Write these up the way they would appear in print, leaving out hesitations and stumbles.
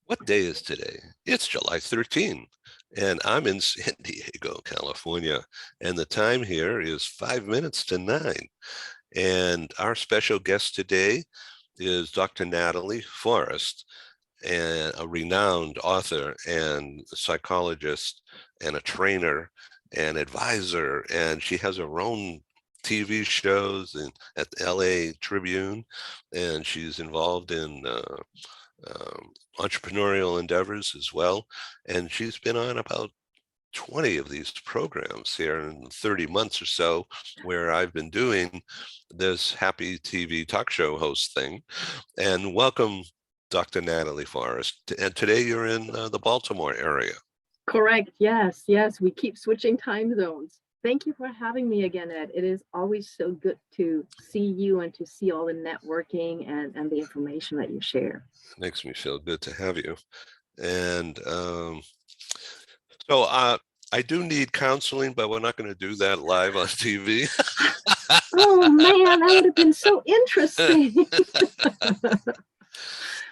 What day is today? It's July 13th, and I'm in San Diego, California, and the time here is 5 minutes to 9. And our special guest today is Dr. Natalie Forrest, and a renowned author and psychologist and a trainer and advisor, and she has her own TV shows at the LA Tribune, and she's involved in entrepreneurial endeavors as well. And she's been on about 20 of these programs here in 30 months or so, where I've been doing this happy TV talk show host thing. And welcome, Dr. Natalie Forrest. And today you're in the Baltimore area. Correct. Yes, yes. We keep switching time zones. Thank you for having me again, Ed. It is always so good to see you and to see all the networking and the information that you share. It makes me feel good to have you. And so I do need counseling, but we're not going to do that live on TV. Oh man, that would have been so interesting.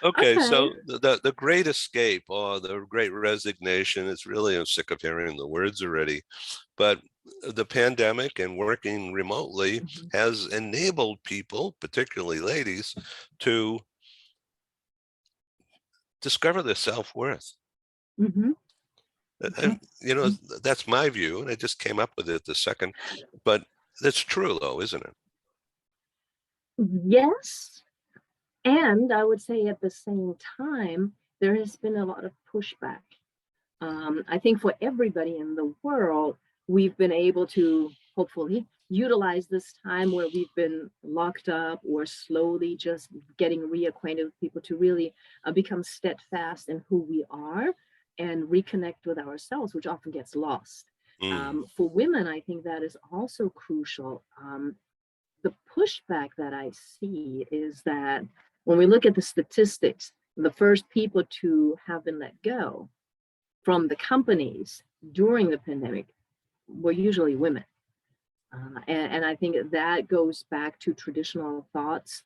Okay, so the great escape or the great resignation is really, I'm sick of hearing the words already, but the pandemic and working remotely has enabled people, particularly ladies, to discover their self-worth. Mhm. And, that's my view, and I just came up with it the second, but it's true though, isn't it? Yes. And I would say at the same time, there has been a lot of pushback. I think for everybody in the world, we've been able to hopefully utilize this time where we've been locked up or slowly just getting reacquainted with people to really become steadfast in who we are and reconnect with ourselves, which often gets lost. For women, I think that is also crucial. The pushback that I see is that when we look at the statistics, the first people to have been let go from the companies during the pandemic were usually women. And I think that goes back to traditional thoughts,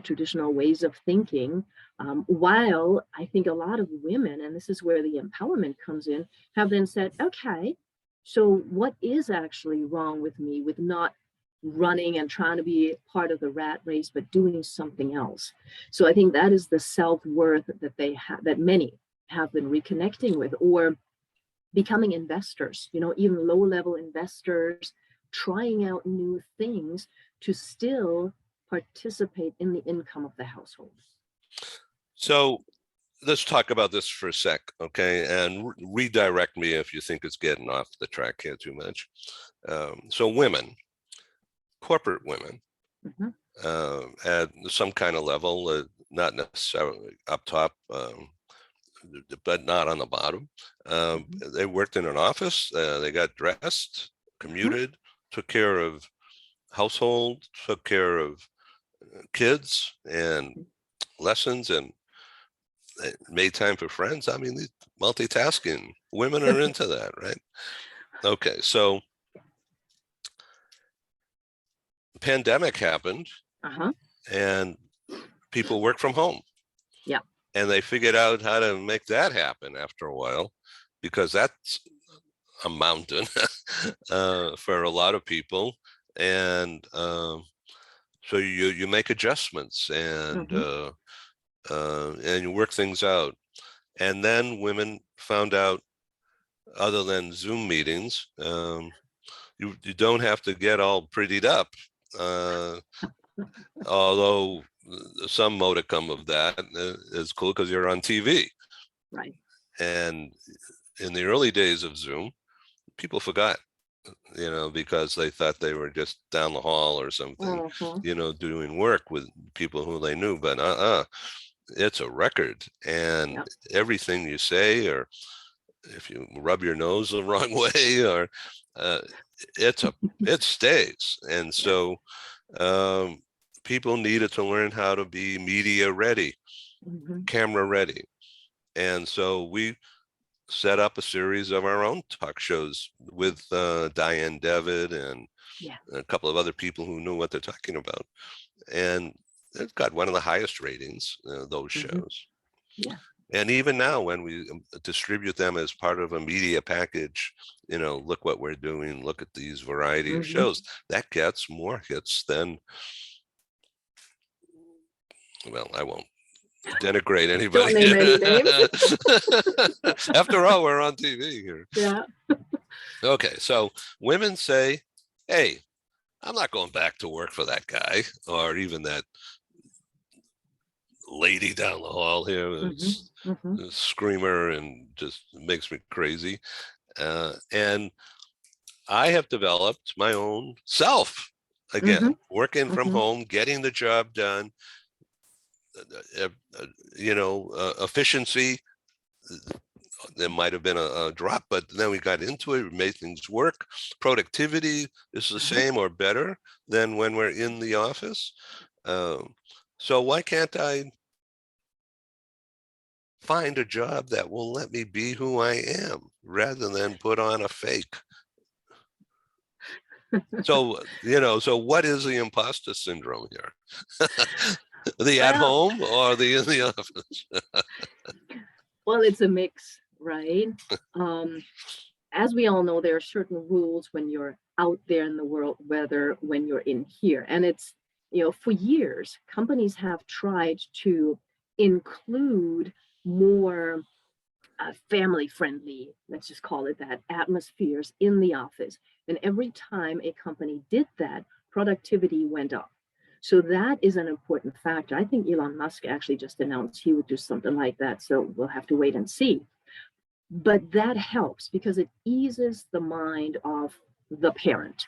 traditional ways of thinking. While I think a lot of women, and this is where the empowerment comes in, have then said, okay, so what is actually wrong with me with not running and trying to be part of the rat race, but doing something else? So I think that is the self-worth that they have, that many have been reconnecting with, or becoming investors, even low-level investors, trying out new things to still participate in the income of the household. So let's talk about this for a sec, okay? And redirect me if you think it's getting off the track here too much. So women, corporate women, at some kind of level, not necessarily up top, but not on the bottom. They worked in an office, they got dressed, commuted, took care of household, took care of kids and lessons, and made time for friends. I mean, multitasking, women are into that, right? Okay, so the pandemic happened and people work from home. Yeah. And they figured out how to make that happen after a while, because that's a mountain for a lot of people. And so you make adjustments and you work things out. And then women found out, other than Zoom meetings, you don't have to get all prettied up, although some modicum of that is cool because you're on TV. Right. And in the early days of Zoom, people forgot, because they thought they were just down the hall or something, doing work with people who they knew. But it's a record, and everything you say, or if you rub your nose the wrong way, or it stays. And so people needed to learn how to be media ready, camera ready. And so we set up a series of our own talk shows with Diane Devitt and a couple of other people who knew what they're talking about. And it got one of the highest ratings, those shows. Yeah. And even now, when we distribute them as part of a media package, look what we're doing, look at these variety of shows, that gets more hits than, well, I won't denigrate anybody. Don't name any names. After all, we're on TV here. Yeah. Okay, so women say, hey, I'm not going back to work for that guy or even that lady down the hall here. It's a screamer and just makes me crazy. And I have developed my own self again, working from home, getting the job done, efficiency. There might have been a drop, but then we got into it, we made things work. Productivity is the same or better than when we're in the office. So why can't I find a job that will let me be who I am rather than put on a fake? So, so what is the imposter syndrome here? The at home or the in the office? Well, it's a mix, right? As we all know, there are certain rules when you're out there in the world, whether when you're in here. And it's, for years, companies have tried to include more family friendly, let's just call it that, atmospheres in the office. And every time a company did that, productivity went up. So that is an important factor. I think Elon Musk actually just announced he would do something like that. So we'll have to wait and see. But that helps because it eases the mind of the parent.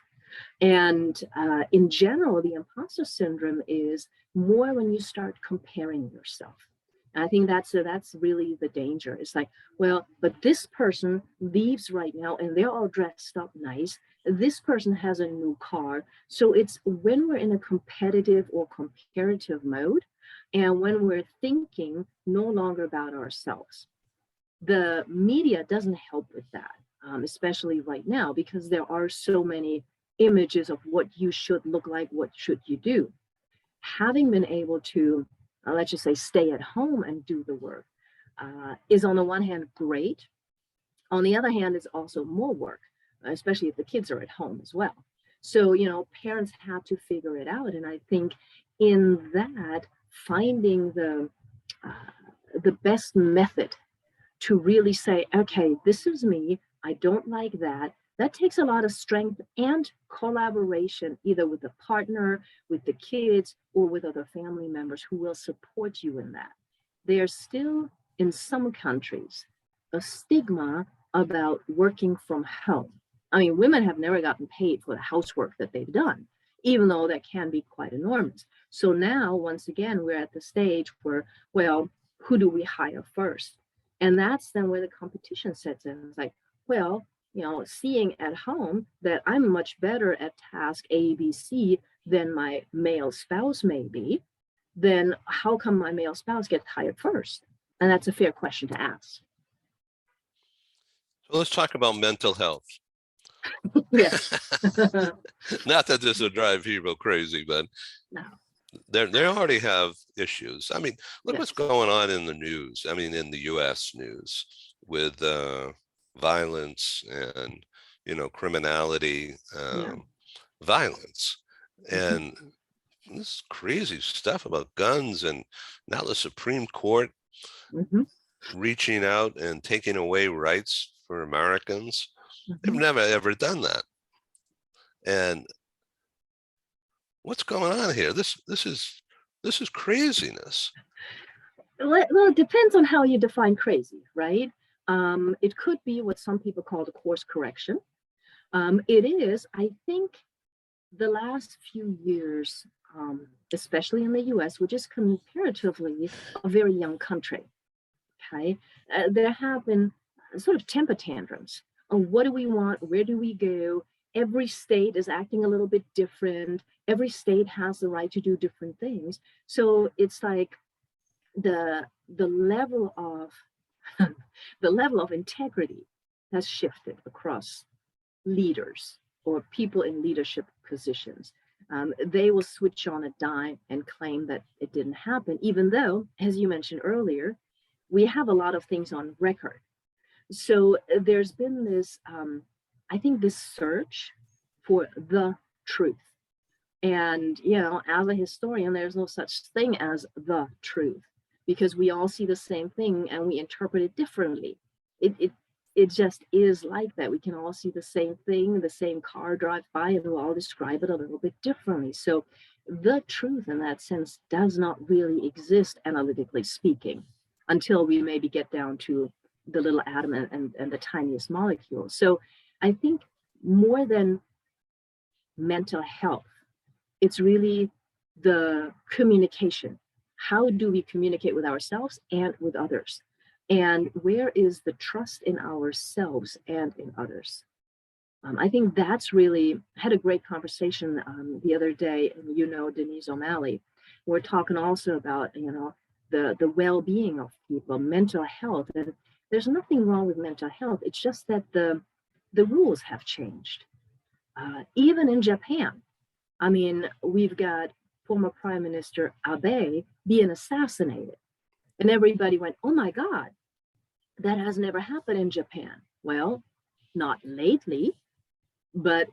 And in general, the imposter syndrome is more when you start comparing yourself. And I think that's really the danger. It's like, well, but this person leaves right now and they're all dressed up nice. This person has a new car. So it's when we're in a competitive or comparative mode and when we're thinking no longer about ourselves. The media doesn't help with that, especially right now, because there are so many images of what you should look like, what should you do. Having been able to, let's just say, stay at home and do the work is on the one hand great. On the other hand, it's also more work, especially if the kids are at home as well. So, parents have to figure it out. And I think in that, finding the best method to really say, okay, this is me, I don't like that. That takes a lot of strength and collaboration, either with the partner, with the kids, or with other family members who will support you in that. There's still, in some countries, a stigma about working from home. I mean, women have never gotten paid for the housework that they've done, even though that can be quite enormous. So now, once again, we're at the stage where, well, who do we hire first? And that's then where the competition sets in. It's like, well, seeing at home that I'm much better at task A, B, C than my male spouse may be, then how come my male spouse gets hired first? And that's a fair question to ask. So let's talk about mental health. Yes. Not that this will drive people crazy, but no. They already have issues. I mean, look what's going on in the news. I mean, in the U.S. news with violence and, criminality, violence. And this crazy stuff about guns, and now the Supreme Court reaching out and taking away rights for Americans. They've never, ever done that. And what's going on here? This is craziness. Well, it depends on how you define crazy, right? It could be what some people call the course correction. It is, I think, the last few years, especially in the US, which is comparatively a very young country, okay? There have been sort of temper tantrums on what do we want, where do we go? Every state is acting a little bit different. Every state has the right to do different things. So it's like the level of the level of integrity has shifted across leaders or people in leadership positions. They will switch on a dime and claim that it didn't happen, even though, as you mentioned earlier, we have a lot of things on record. So there's been this, I think, this search for the truth. And, as a historian, there's no such thing as the truth because we all see the same thing and we interpret it differently. It just is like that. We can all see the same thing, the same car drive by, and we'll all describe it a little bit differently. So the truth in that sense does not really exist, analytically speaking, until we maybe get down to the little atom and the tiniest molecule. So I think more than mental health, it's really the communication. How do we communicate with ourselves and with others? And where is the trust in ourselves and in others? I think that's really, I had a great conversation the other day, and Denise O'Malley. We're talking also about, the well-being of people, mental health. And there's nothing wrong with mental health. It's just that the rules have changed. Even in Japan, I mean, we've got former Prime Minister Abe being assassinated. And everybody went, oh my God, that has never happened in Japan. Well, not lately, but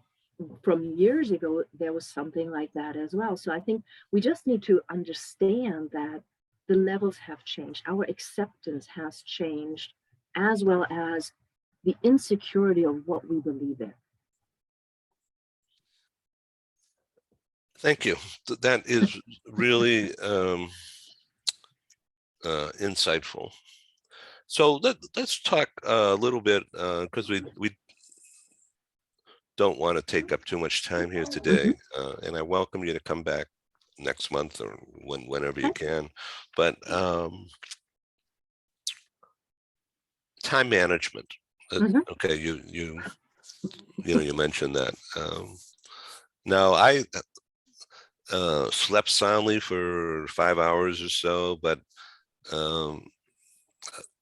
from years ago, there was something like that as well. So I think we just need to understand that the levels have changed. Our acceptance has changed, as well as the insecurity of what we believe in. Thank you. That is really insightful. So let's talk a little bit, because we don't want to take up too much time here today. And I welcome you to come back next month or whenever you can. But time management. Okay, you mentioned that. Now I slept soundly for 5 hours or so, but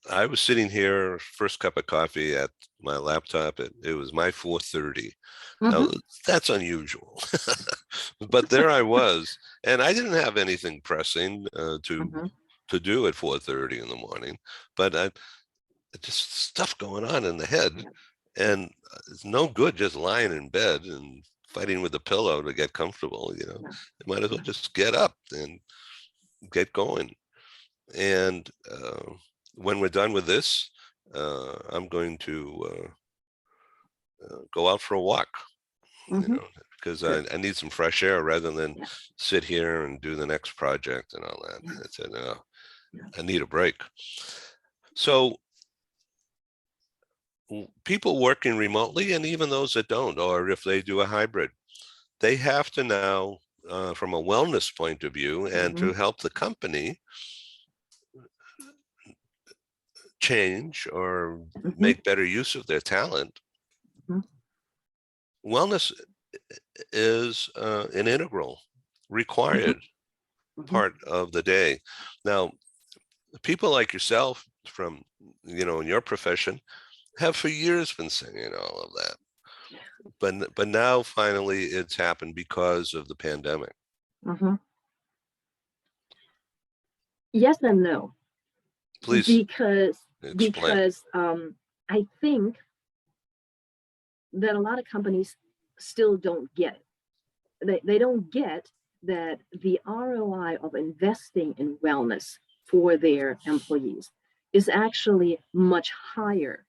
I was sitting here, first cup of coffee at my laptop. It was my 4:30. Now that's unusual, but there I was, and I didn't have anything pressing to do at 4:30 in the morning. But just stuff going on in the head, and it's no good just lying in bed and fighting with a pillow to get comfortable. You might as well just get up and get going. And when we're done with this, I'm going to go out for a walk, because I need some fresh air rather than sit here and do the next project and all that. I said, no, I need a break. So people working remotely, and even those that don't, or if they do a hybrid, they have to now, from a wellness point of view, and to help the company change or make better use of their talent, wellness is an integral, required part of the day. Now, people like yourself from, in your profession, have for years been saying all of that. But now finally it's happened because of the pandemic. Yes and no. Please because I think that a lot of companies still don't get it. They don't get that the ROI of investing in wellness for their employees is actually much higher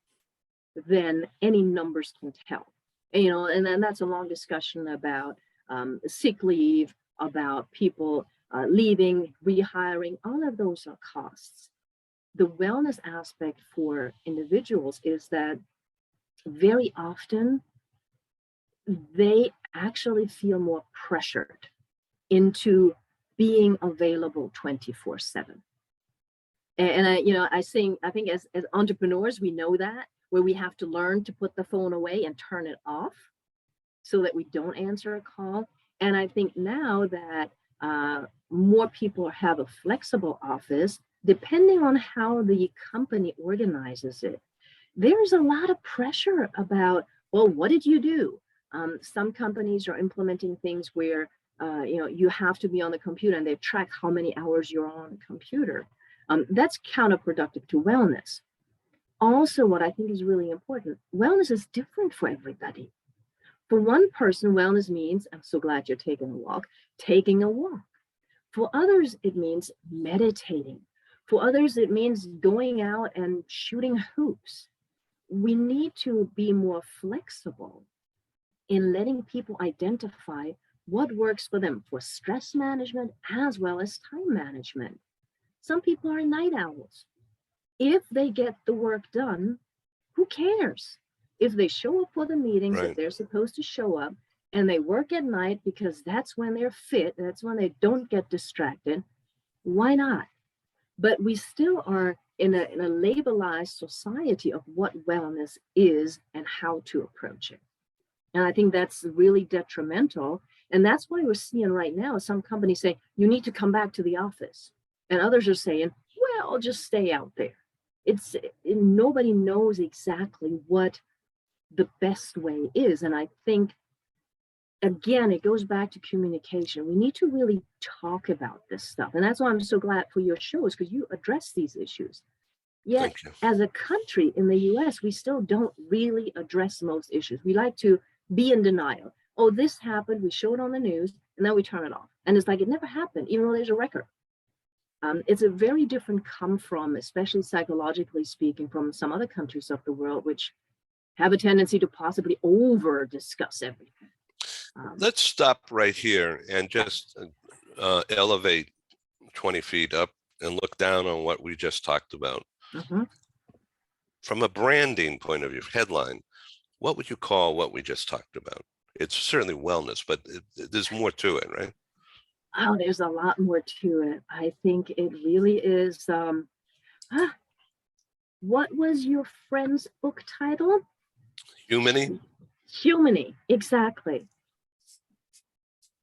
than any numbers can tell. And then that's a long discussion about sick leave, about people leaving, rehiring. All of those are costs. The wellness aspect for individuals is that very often they actually feel more pressured into being available 24/7. And I think as entrepreneurs, we know that, where we have to learn to put the phone away and turn it off so that we don't answer a call. And I think now that more people have a flexible office, depending on how the company organizes it, there's a lot of pressure about, well, what did you do? Some companies are implementing things where you have to be on the computer, and they track how many hours you're on the computer. That's counterproductive to wellness. Also, what I think is really important, wellness is different for everybody. For one person, wellness means, I'm so glad you're taking a walk, taking a walk. For others, it means meditating. For others, it means going out and shooting hoops. We need to be more flexible in letting people identify what works for them for stress management as well as time management. Some people are night owls. If they get the work done, who cares? If they show up for the meetings that Right. they're supposed to show up and they work at night because that's when they're fit, that's when they don't get distracted, why not? But we still are in a labelized society of what wellness is and how to approach it. And I think that's really detrimental. And that's why we're seeing right now some companies say, you need to come back to the office. And others are saying, well, just stay out there. Nobody knows exactly what the best way is. And I think, again, it goes back to communication. We need to really talk about this stuff. And that's why I'm so glad for your shows, because you address these issues. Yet, Thank you. as a country in the US, we still don't really address most issues. We like to be in denial. Oh, this happened. We show it on the news, and then we turn it off. And it's like it never happened, even though there's a record. It's a very different come from, especially psychologically speaking, from some other countries of the world, which have a tendency to possibly over discuss everything. Let's stop right here and just elevate 20 feet up and look down on what we just talked about. Mhm. From a branding point of view, headline, what would you call what we just talked about? It's certainly wellness, but there's more to it, right? Oh, there's a lot more to it. I think it really is. What was your friend's book title? Humany? Humany, exactly.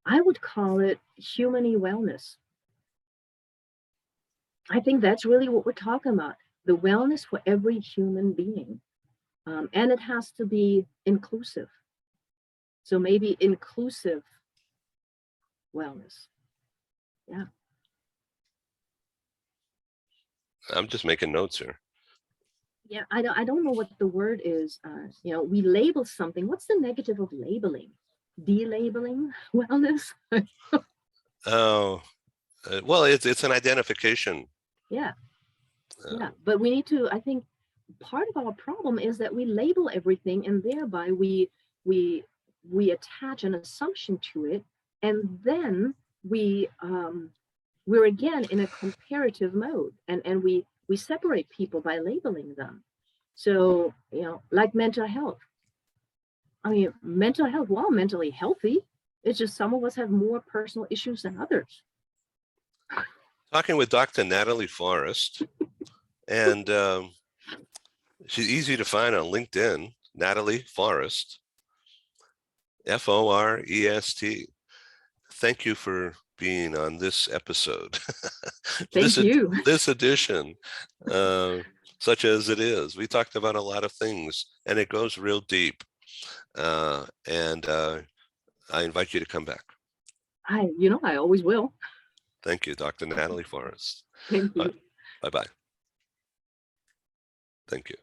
I would call it humany wellness. I think that's really what we're talking about, the wellness for every human being. And it has to be inclusive. So maybe inclusive wellness. Yeah. I'm just making notes here. Yeah, I don't know what the word is. We label something. What's the negative of labeling? Delabeling wellness? Oh, well, it's an identification. Yeah, Uh, yeah. But we need to, I think part of our problem is that we label everything and thereby we we attach an assumption to it, and then we're again in a comparative mode, and we separate people by labeling them. So, like mental health. I mean, mental health, we're all mentally healthy. It's just some of us have more personal issues than others. Talking with Dr. Natalie Forrest, and she's easy to find on LinkedIn, Natalie Forrest, Forest. Thank you for being on this episode. Thank you. This edition, such as it is. We talked about a lot of things, and it goes real deep. And I invite you to come back. I always will. Thank you, Dr. Natalie Forrest. Thank you. Bye-bye. Thank you.